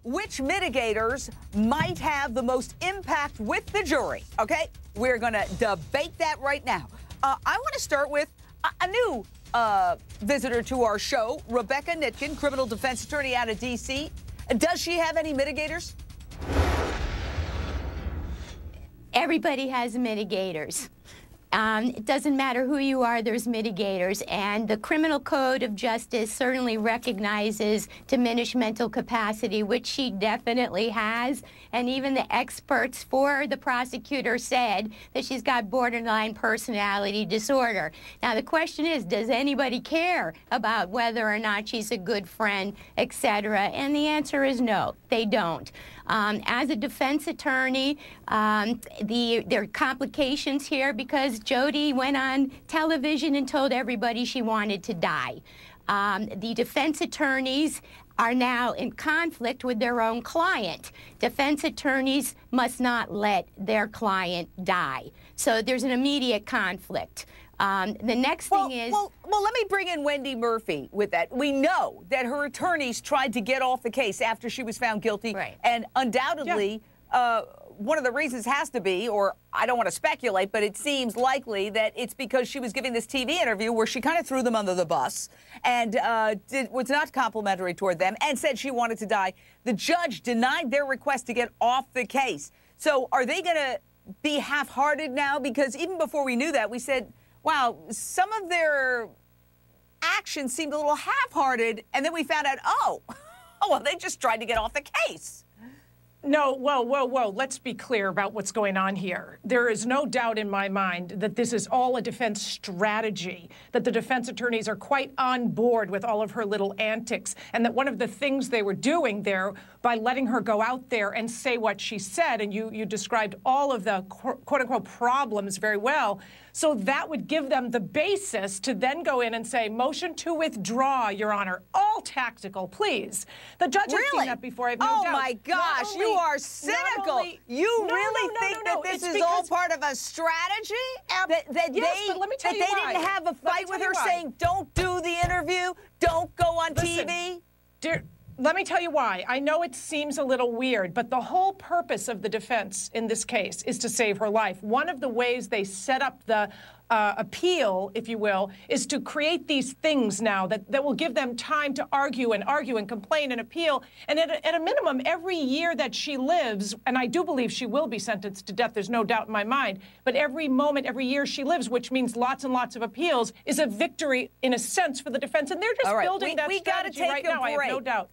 which mitigators might have the most impact with the jury, okay? We're going to debate that right now. I want to start with a new visitor to our show, Rebecca Nitkin, criminal defense attorney out of D.C. Does she have any mitigators? Everybody has mitigators. It doesn't matter who you are, there's mitigators. And the Criminal Code of Justice certainly recognizes diminished mental capacity, which she definitely has. And even the experts for the prosecutor said that she's got borderline personality disorder. Now, the question is, does anybody care about whether or not she's a good friend, etc.? And the answer is no, they don't. As a defense attorney, there are complications here because Jodi went on television and told everybody she wanted to die. The defense attorneys are now in conflict with their own client. Defense attorneys must not let their client die. So there's an immediate conflict. The next thing is... Well, let me bring in Wendy Murphy with that. We know that her attorneys tried to get off the case after she was found guilty. Right. And undoubtedly, one of the reasons has to be, or I don't want to speculate, but it seems likely that it's because she was giving this TV interview where she kind of threw them under the bus and was not complimentary toward them and said she wanted to die. The judge denied their request to get off the case. So are they going to be half-hearted now? Because even before we knew that, we said, wow, some of their actions seemed a little half-hearted, and then we found out, oh, well, they just tried to get off the case. No, whoa. Let's be clear about what's going on here. There is no doubt in my mind that this is all a defense strategy, that the defense attorneys are quite on board with all of her little antics, and that one of the things they were doing there by letting her go out there and say what she said, and you described all of the quote-unquote problems very well, so that would give them the basis to then go in and say, motion to withdraw, Your Honor. All tactical, please. The judge has seen that before, I have no doubt. Oh, my gosh, you are cynical. You really think that this is all part of a strategy? That yes, but let me tell you they didn't have a fight with her saying, don't do the interview, don't go on TV? Dear, let me tell you why. I know it seems a little weird, but the whole purpose of the defense in this case is to save her life. One of the ways they set up the appeal, if you will, is to create these things now that will give them time to argue and complain and appeal. And at a minimum, every year that she lives, and I do believe she will be sentenced to death, there's no doubt in my mind, but every moment, every year she lives, which means lots and lots of appeals, is a victory, in a sense, for the defense. And they're just building that strategy right now, I have no doubt.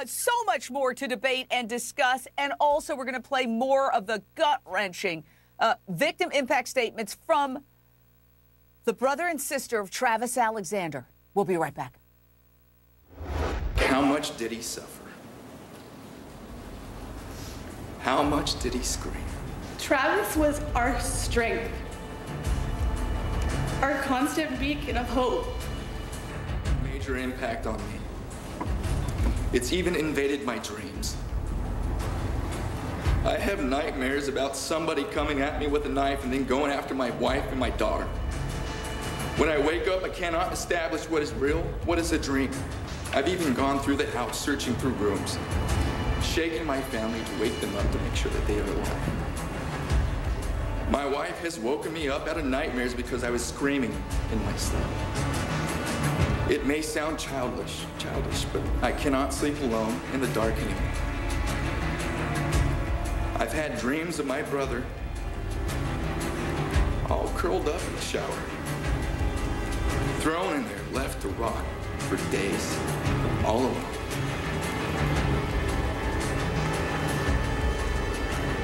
So much more to debate and discuss, and also we're going to play more of the gut-wrenching victim impact statements from the brother and sister of Travis Alexander. We'll be right back. How much did he suffer? How much did he scream? Travis was our strength, our constant beacon of hope. Major impact on me. It's even invaded my dreams. I have nightmares about somebody coming at me with a knife and then going after my wife and my daughter. When I wake up, I cannot establish what is real, what is a dream. I've even gone through the house searching through rooms, shaking my family to wake them up to make sure that they are alive. My wife has woken me up out of nightmares because I was screaming in my sleep. It may sound childish, but I cannot sleep alone in the dark anymore. I've had dreams of my brother, all curled up in the shower, thrown in there, left to rot for days, all alone.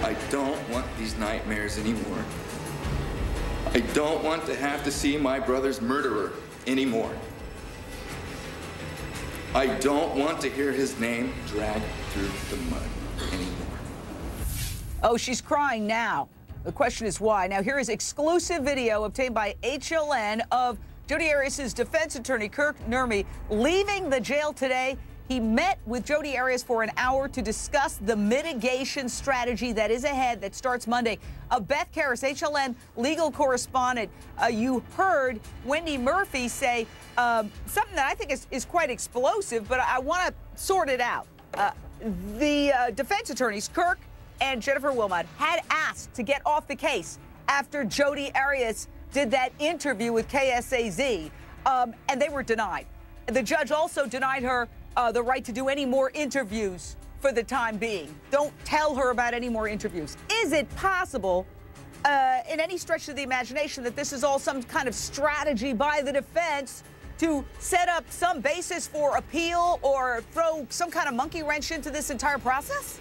I don't want these nightmares anymore. I don't want to have to see my brother's murderer anymore. I don't want to hear his name dragged through the mud anymore. Oh, she's crying now. The question is why. Now, here is exclusive video obtained by HLN of Jodi Arias' defense attorney, Kirk Nurmi, leaving the jail today. He met with Jodi Arias for an hour to discuss the mitigation strategy that is ahead that starts Monday. Beth Karras, HLN legal correspondent, you heard Wendy Murphy say something that I think is quite explosive, but I want to sort it out. the defense attorneys, Kirk and Jennifer Wilmot, had asked to get off the case after Jodi Arias did that interview with KSAZ, and they were denied. The judge also denied her the right to do any more interviews for the time being. Don't tell her about any more interviews. Is it possible, in any stretch of the imagination, that this is all some kind of strategy by the defense to set up some basis for appeal or throw some kind of monkey wrench into this entire process?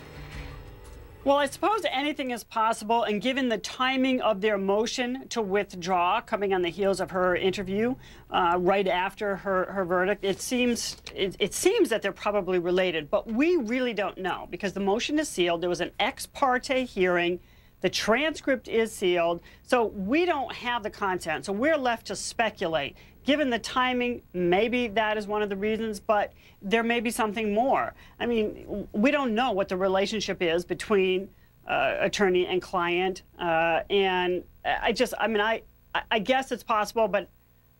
Well, I suppose anything is possible, and given the timing of their motion to withdraw, coming on the heels of her interview right after her verdict, it seems that they're probably related, but we really don't know because the motion is sealed. There was an ex parte hearing. The transcript is sealed, so we don't have the content, so we're left to speculate. Given the timing, maybe that is one of the reasons, but there may be something more. I mean, we don't know what the relationship is between attorney and client, and I guess it's possible, but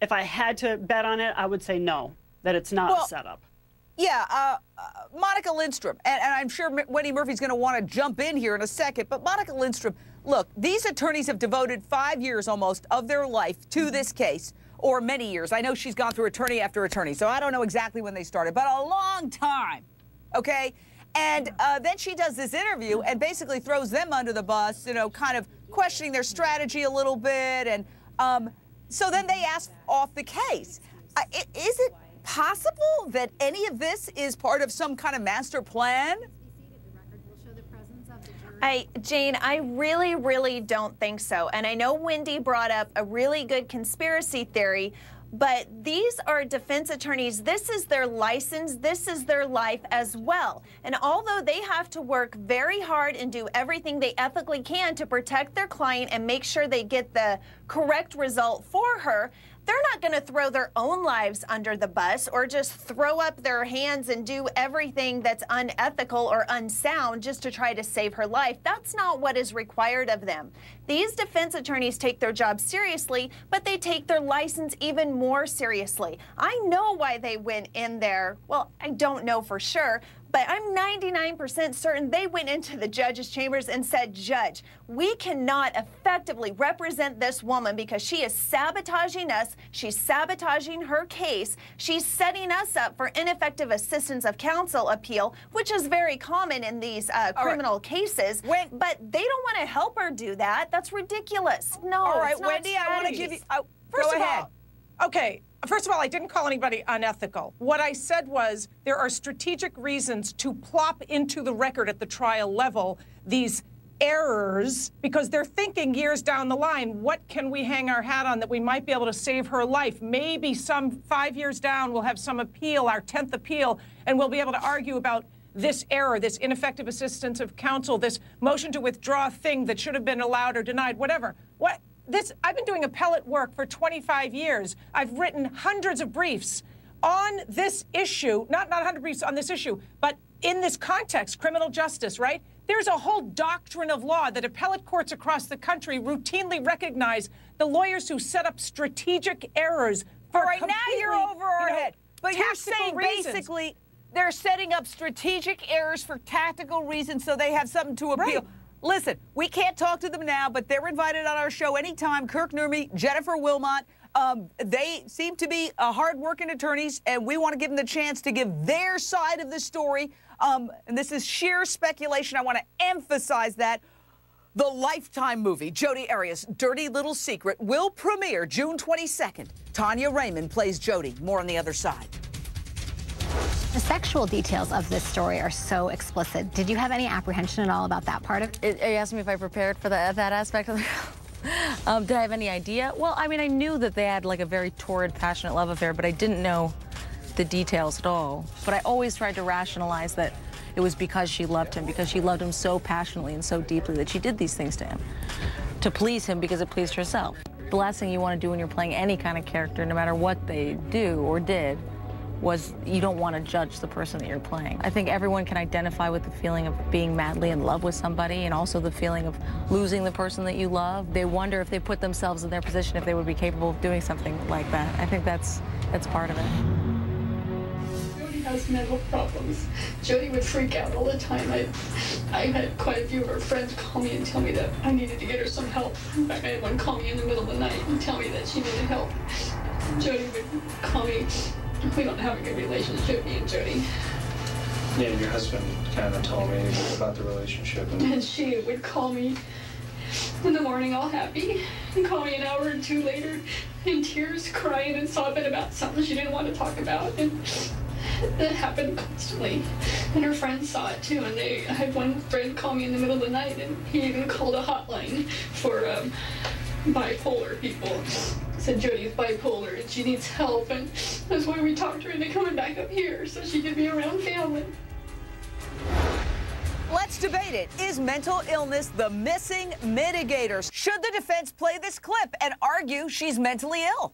if I had to bet on it, I would say no, that it's not a setup. Yeah, Monica Lindstrom, and I'm sure Wendy Murphy's going to want to jump in here in a second, but Monica Lindstrom, look, these attorneys have devoted 5 years almost of their life to this case, or many years. I know she's gone through attorney after attorney, so I don't know exactly when they started, but a long time, okay? And then she does this interview and basically throws them under the bus, you know, kind of questioning their strategy a little bit, and so then they ask off the case. Is it possible that any of this is part of some kind of master plan? Jane, I really, really don't think so. And I know Wendy brought up a really good conspiracy theory, but these are defense attorneys. This is their license. This is their life as well. And although they have to work very hard and do everything they ethically can to protect their client and make sure they get the correct result for her, they're not going to throw their own lives under the bus or just throw up their hands and do everything that's unethical or unsound just to try to save her life. That's not what is required of them. These defense attorneys take their job seriously, but they take their license even more seriously. I know why they went in there. Well, I don't know for sure, but I'm 99% certain they went into the judge's chambers and said, "Judge, we cannot effectively represent this woman because she is sabotaging us. She's sabotaging her case. She's setting us up for ineffective assistance of counsel appeal," which is very common in these criminal cases. But they don't want to help her do that. That's ridiculous. No, all right, it's not Wendy, I want to give you... First go of ahead. all, okay. First of all, I didn't call anybody unethical. What I said was there are strategic reasons to plop into the record at the trial level these errors because they're thinking years down the line, what can we hang our hat on that we might be able to save her life? Maybe some 5 years down we'll have some appeal, our 10th appeal, and we'll be able to argue about this error, this ineffective assistance of counsel, this motion to withdraw thing that should have been allowed or denied, whatever. I've been doing appellate work for 25 years. I've written hundreds of briefs on this issue, not 100 briefs on this issue, but in this context, criminal justice, right? There's a whole doctrine of law that appellate courts across the country routinely recognize the lawyers who set up strategic errors for all right, now you're over our head. But you're saying basically they're setting up strategic errors for tactical reasons so they have something to appeal. Right. Listen, we can't talk to them now, but they're invited on our show anytime. Kirk Nurmi, Jennifer Wilmot, they seem to be hard-working attorneys, and we want to give them the chance to give their side of the story. And this is sheer speculation. I want to emphasize that. The Lifetime movie, Jodi Arias' Dirty Little Secret, will premiere June 22nd. Tanya Raymond plays Jodi. More on the other side. The sexual details of this story are so explicit. Did you have any apprehension at all about that part of it? Are you asking me if I prepared for that aspect of it? Did I have any idea? Well, I mean, I knew that they had like a very torrid, passionate love affair, but I didn't know the details at all. But I always tried to rationalize that it was because she loved him so passionately and so deeply that she did these things to him, to please him because it pleased herself. The last thing you want to do when you're playing any kind of character, no matter what they do or did, was you don't want to judge the person that you're playing. I think everyone can identify with the feeling of being madly in love with somebody and also the feeling of losing the person that you love. They wonder if they put themselves in their position if they would be capable of doing something like that. I think that's part of it. has mental problems. Jodi would freak out all the time. I had quite a few of her friends call me and tell me that I needed to get her some help. In fact, I had one call me in the middle of the night and tell me that she needed help. Jodi would call me. We don't have a good relationship, me and Jodi. Yeah, your husband kind of told me about the relationship. And she would call me in the morning all happy and call me an hour or two later in tears, crying and sobbing about something she didn't want to talk about. And that happened constantly. And her friends saw it too. And I had one friend call me in the middle of the night, and he even called a hotline for bipolar people. Said Jodi's bipolar and she needs help, and that's why we talked her into coming back up here so she could be around family. Let's debate it. Is mental illness the missing mitigator? Should the defense play this clip and argue she's mentally ill?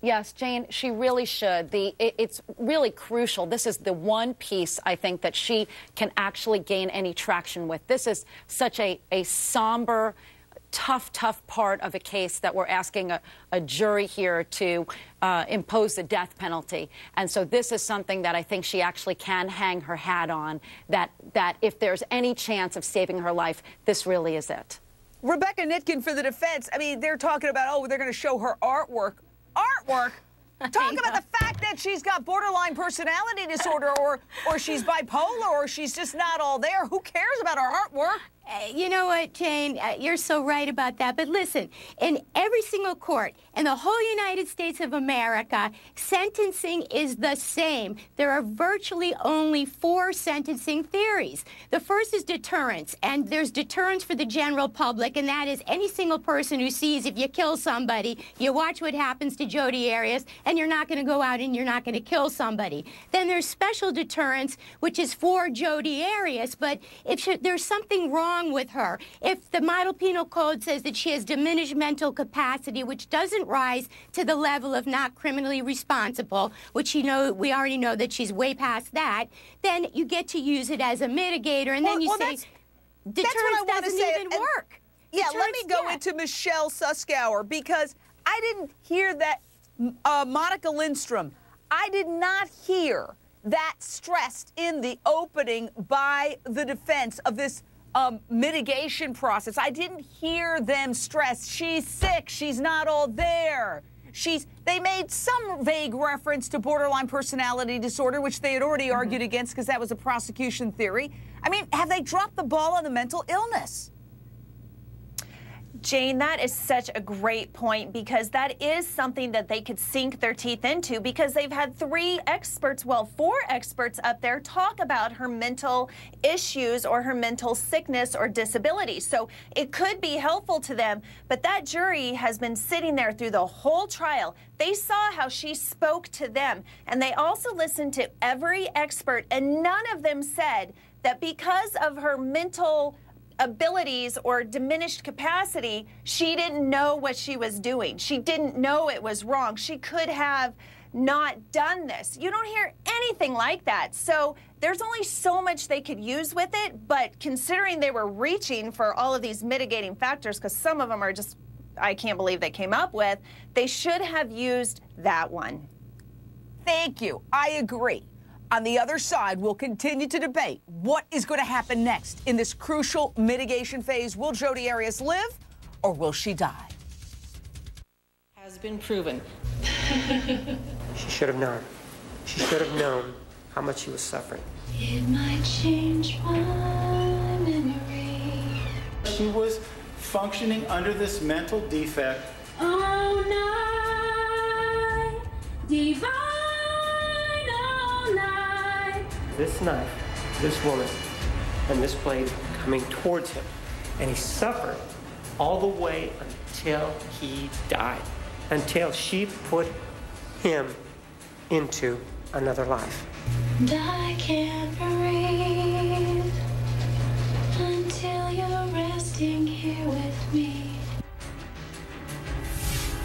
Yes, Jane, she really should. It's really crucial. This is the one piece, I think, that she can actually gain any traction with. This is such a somber, tough part of a case that we're asking a jury here to impose the death penalty. And so this is something that I think she actually can hang her hat on, that if there's any chance of saving her life, this really is it. Rebecca Nitkin for the defense. I mean, they're talking about, oh, they're going to show her artwork. Artwork? Talk about the fact that she's got borderline personality disorder, or she's bipolar, or she's just not all there. Who cares about her artwork? You know what, Jane? You're so right about that. But listen, in every single court in the whole United States of America, sentencing is the same. There are virtually only 4 sentencing theories. The first is deterrence, and there's deterrence for the general public, and that is any single person who sees if you kill somebody, you watch what happens to Jodi Arias, and you're not going to go out and you're not going to kill somebody. Then there's special deterrence, which is for Jodi Arias, but if there's something wrong with her, if the model penal code says that she has diminished mental capacity, which doesn't rise to the level of not criminally responsible, which we already know that she's way past that, then you get to use it as a mitigator, and then you say deterrence doesn't even work. Yeah, let me go into Michelle Suskauer, because I didn't hear that, Monica Lindstrom, I did not hear that stressed in the opening by the defense of this mitigation process. I didn't hear them stress she's sick, she's not all there. They made some vague reference to borderline personality disorder, which they had already argued against because that was a prosecution theory. I mean, have they dropped the ball on the mental illness? Jane, that is such a great point, because that is something that they could sink their teeth into, because they've had 4 experts up there talk about her mental issues or her mental sickness or disability. So it could be helpful to them, but that jury has been sitting there through the whole trial. They saw how she spoke to them, and they also listened to every expert, and none of them said that because of her mental abilities or diminished capacity, she didn't know what she was doing. She didn't know it was wrong. She could have not done this. You don't hear anything like that. So there's only so much they could use with it, but considering they were reaching for all of these mitigating factors, because some of them are just, I can't believe they came up with, they should have used that one. Thank you. I agree. On the other side, we'll continue to debate what is going to happen next in this crucial mitigation phase. Will Jodi Arias live, or will she die? Has been proven. She should have known. She should have known how much she was suffering. It might change my memory. She was functioning under this mental defect. All night, divine. This knife, this woman, and this blade coming towards him. And he suffered all the way until he died, until she put him into another life. And I can't breathe until you're resting here with me.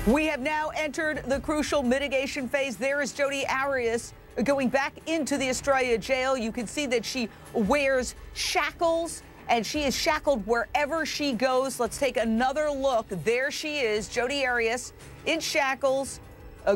We have now entered the crucial mitigation phase. There is Jodi Arias going back into the Australia jail. You can see that she wears shackles, and she is shackled wherever she goes. Let's take another look. There she is, Jodi Arias in shackles,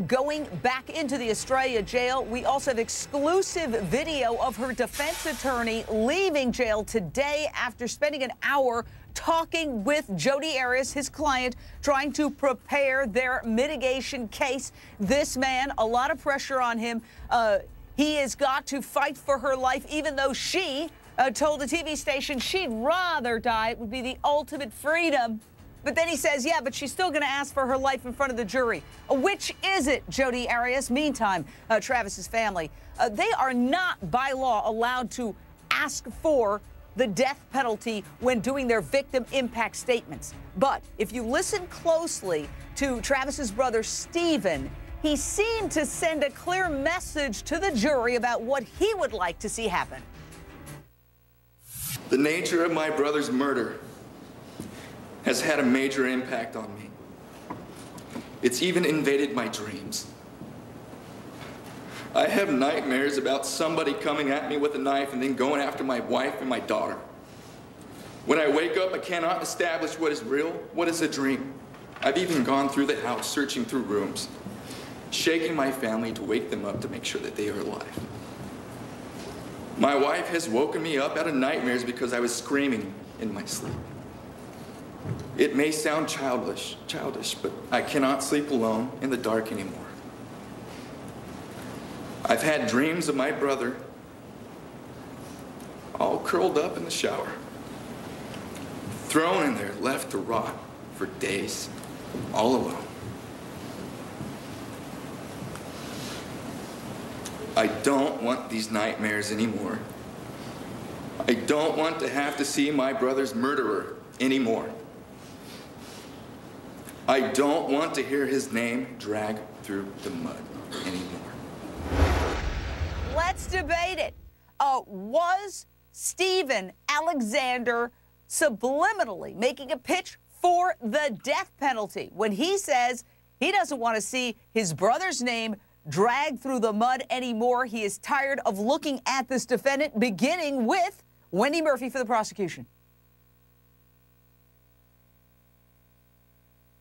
going back into the Australia jail. We also have exclusive video of her defense attorney leaving jail today after spending an hour talking with Jodi Arias, his client, trying to prepare their mitigation case. This man, a lot of pressure on him. He has got to fight for her life, even though she told a TV station she'd rather die. It would be the ultimate freedom. But then he says, yeah, but she's still going to ask for her life in front of the jury. Which is it, Jodi Arias? Meantime, Travis's family, they are not by law allowed to ask for the death penalty when doing their victim impact statements. But if you listen closely to Travis's brother, Stephen, he seemed to send a clear message to the jury about what he would like to see happen. The nature of my brother's murder has had a major impact on me. It's even invaded my dreams. I have nightmares about somebody coming at me with a knife and then going after my wife and my daughter. When I wake up, I cannot establish what is real, what is a dream. I've even gone through the house, searching through rooms, shaking my family to wake them up to make sure that they are alive. My wife has woken me up out of nightmares because I was screaming in my sleep. It may sound childish, but I cannot sleep alone in the dark anymore. I've had dreams of my brother all curled up in the shower, thrown in there, left to rot for days, all alone. I don't want these nightmares anymore. I don't want to have to see my brother's murderer anymore. I don't want to hear his name dragged through the mud anymore. Let's debate it. Was Stephen Alexander subliminally making a pitch for the death penalty when he says he doesn't want to see his brother's name dragged through the mud anymore? He is tired of looking at this defendant, beginning with Wendy Murphy for the prosecution.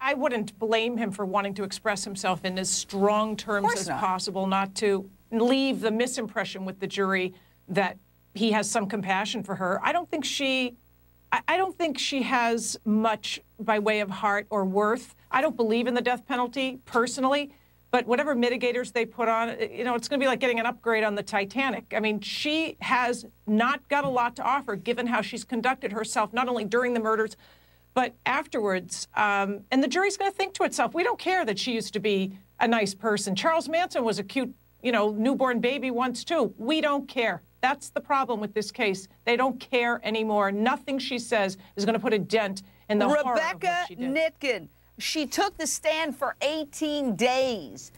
I wouldn't blame him for wanting to express himself in as strong terms as possible, not to leave the misimpression with the jury that he has some compassion for her. I don't think she has much by way of heart or worth. I don't believe in the death penalty personally, but whatever mitigators they put on, you know, it's going to be like getting an upgrade on the Titanic. I mean, she has not got a lot to offer given how she's conducted herself, not only during the murders, but afterwards. And the jury's going to think to itself, we don't care that she used to be a nice person. Charles Manson was a cute, you know, newborn baby once too. We don't care. That's the problem with this case. They don't care anymore. Nothing she says is going to put a dent in the horror of what she did. Nitkin, she took the stand for 18 days.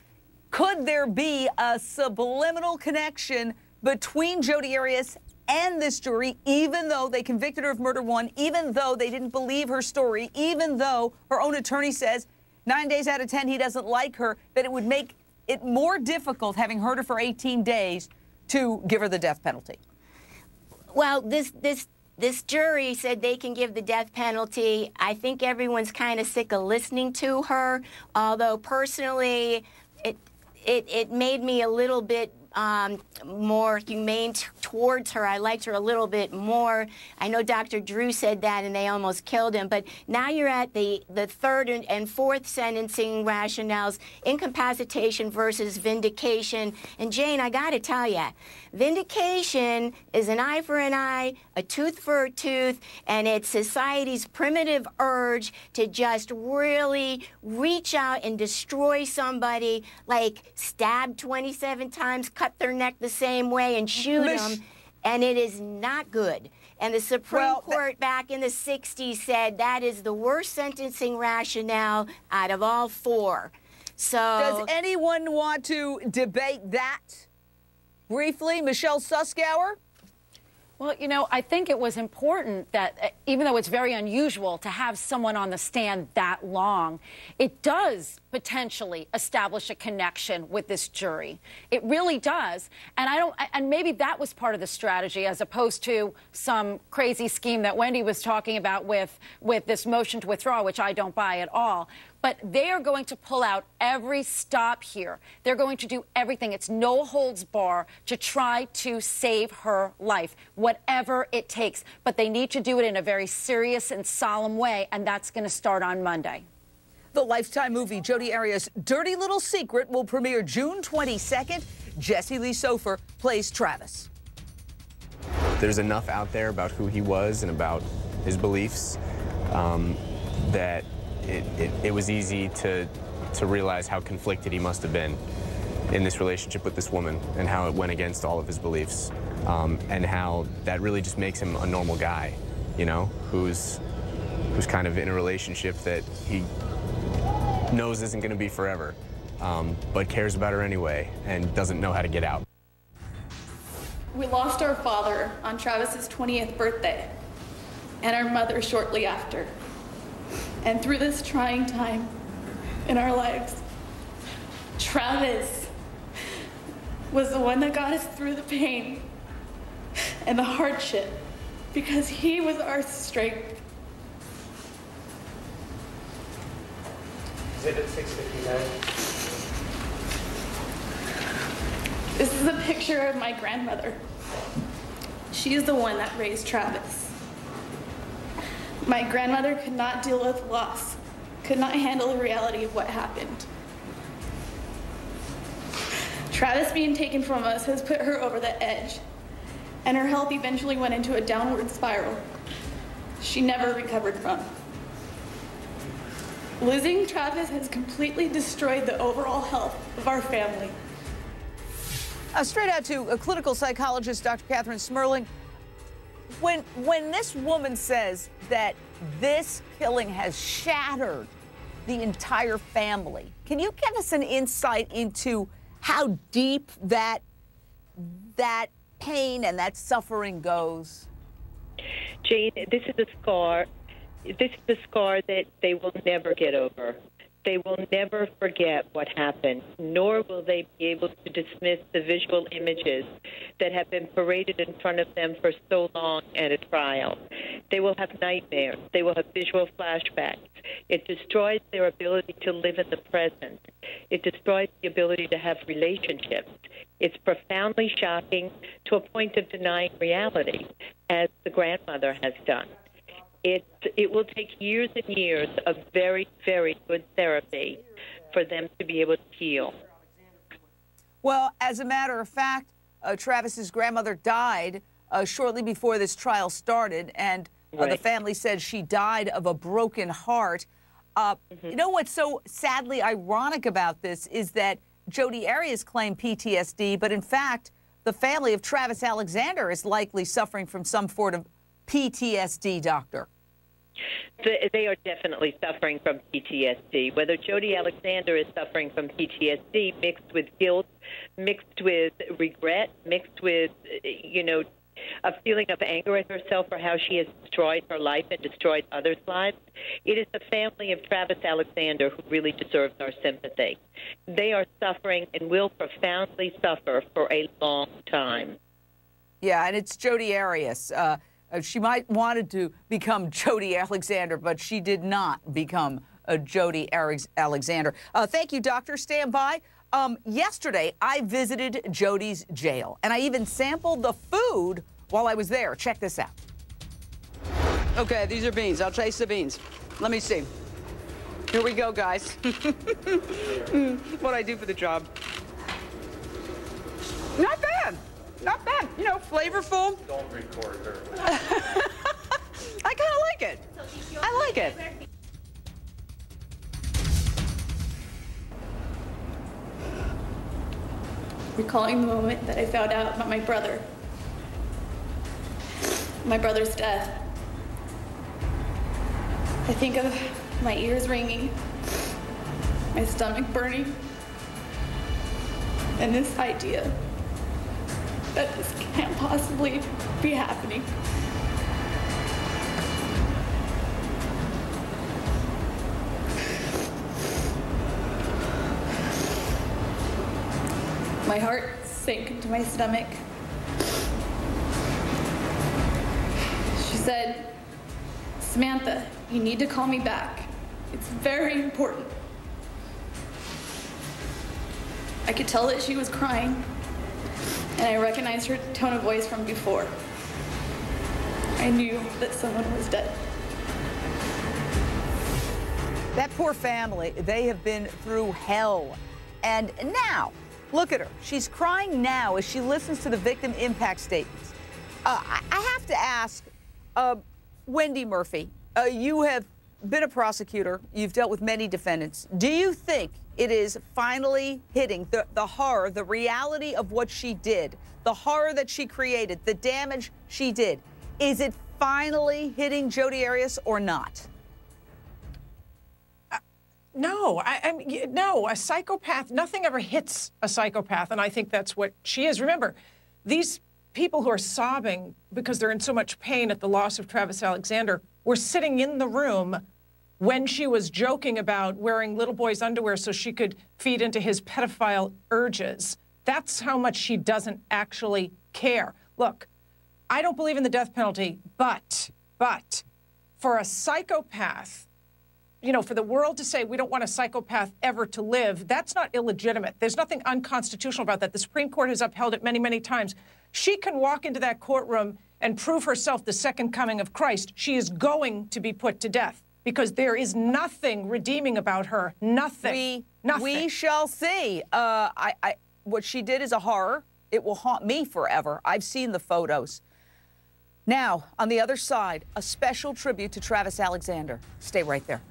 Could there be a subliminal connection between Jodi Arias and this jury, even though they convicted her of murder one, even though they didn't believe her story, even though her own attorney says 9 days out of 10 he doesn't like her, that it would make it more difficult, having heard her for 18 days, to give her the death penalty? Well, this jury said they can give the death penalty. I think everyone's kind of sick of listening to her, although personally it made me a little bit more humane towards her. I liked her a little bit more. I know Dr. Drew said that and they almost killed him, but now you're at the third and fourth sentencing rationales, incapacitation versus vindication. And Jane, I gotta tell you, vindication is an eye for an eye, a tooth for a tooth, and it's society's primitive urge to just really reach out and destroy somebody, like stab 27 times, cut their neck the same way and shoot them, and it is not good. And the Supreme Court back in the 60s said that is the worst sentencing rationale out of all four. So does anyone want to debate that briefly? Michelle Suskauer? Well, you know, I think it was important that, even though it's very unusual to have someone on the stand that long, it does potentially establish a connection with this jury. It really does. And and maybe that was part of the strategy, as opposed to some crazy scheme that Wendy was talking about with this motion to withdraw, which I don't buy at all. But they are going to pull out every stop here. They're going to do everything. It's no holds bar to try to save her life, whatever it takes. But they need to do it in a very serious and solemn way, and that's going to start on Monday. The Lifetime movie Jodi Arias' Dirty Little Secret will premiere June 22nd. Jesse Lee Sofer plays Travis. There's enough out there about who he was and about his beliefs that it was easy to realize how conflicted he must have been in this relationship with this woman, and how it went against all of his beliefs, and how that really just makes him a normal guy, you know, who's kind of in a relationship that he knows isn't going to be forever, but cares about her anyway and doesn't know how to get out. We lost our father on Travis's 20th birthday and our mother shortly after. And through this trying time in our lives, Travis was the one that got us through the pain and the hardship, because he was our strength. Exhibit 659. This is a picture of my grandmother. She is the one that raised Travis. My grandmother could not deal with loss, could not handle the reality of what happened. Travis being taken from us has put her over the edge, and her health eventually went into a downward spiral she never recovered from. Losing Travis has completely destroyed the overall health of our family. Straight out to a clinical psychologist, Dr. Catherine Smerling. When this woman says that this killing has shattered the entire family, can you give us an insight into how deep that pain and that suffering goes? Jane, this is a scar. This is a scar that they will never get over. They will never forget what happened, nor will they be able to dismiss the visual images that have been paraded in front of them for so long at a trial. They will have nightmares. They will have visual flashbacks. It destroys their ability to live in the present. It destroys the ability to have relationships. It's profoundly shocking to a point of denying reality, as the grandmother has done. It will take years and years of very, very good therapy for them to be able to heal. Well, as a matter of fact, Travis's grandmother died shortly before this trial started, and the family said she died of a broken heart. You know what's so sadly ironic about this is that Jodi Arias claimed PTSD, but in fact, the family of Travis Alexander is likely suffering from some sort of PTSD, doctor. They are definitely suffering from PTSD. Whether Jodi Alexander is suffering from PTSD mixed with guilt, mixed with regret, mixed with, a feeling of anger at herself for how she has destroyed her life and destroyed others' lives, it is the family of Travis Alexander who really deserves our sympathy. They are suffering and will profoundly suffer for a long time. Yeah, and it's Jodi Arias. She might wanted to become Jodi Alexander, but she did not become Jodi Alexander. Thank you, doctor. Stand by. Yesterday, I visited Jodi's jail, and I even sampled the food while I was there. Check this out. Okay, these are beans. I'll taste the beans. Let me see. Here we go, guys. What'd I do for the job? Not bad. Not bad. You know, flavorful. Don't record her. I kind of like it. I like it. Recalling the moment that I found out about my brother's death, I think of my ears ringing, my stomach burning, and this idea that this can't possibly be happening. My heart sank into my stomach. She said, "Samantha, you need to call me back. It's very important." I could tell that she was crying, and I recognized her tone of voice from before. I knew that someone was dead. That poor family, they have been through hell. And now, look at her. She's crying now as she listens to the victim impact statements. I have to ask, Wendy Murphy, you have been a prosecutor. You've dealt with many defendants. Do you think it is finally hitting the horror, the reality of what she did, the horror that she created, the damage she did? Is it finally hitting Jodi Arias or not? No, no, a psychopath, nothing ever hits a psychopath, and I think that's what she is. Remember, these people who are sobbing because they're in so much pain at the loss of Travis Alexander were sitting in the room when she was joking about wearing little boys' underwear so she could feed into his pedophile urges. That's how much she doesn't actually care. Look, I don't believe in the death penalty, but for a psychopath, you know, for the world to say we don't want a psychopath ever to live, that's not illegitimate. There's nothing unconstitutional about that. The Supreme Court has upheld it many, many times. She can walk into that courtroom and prove herself the second coming of Christ. She is going to be put to death because there is nothing redeeming about her. Nothing. We shall see. What she did is a horror. It will haunt me forever. I've seen the photos. Now, on the other side, a special tribute to Travis Alexander. Stay right there.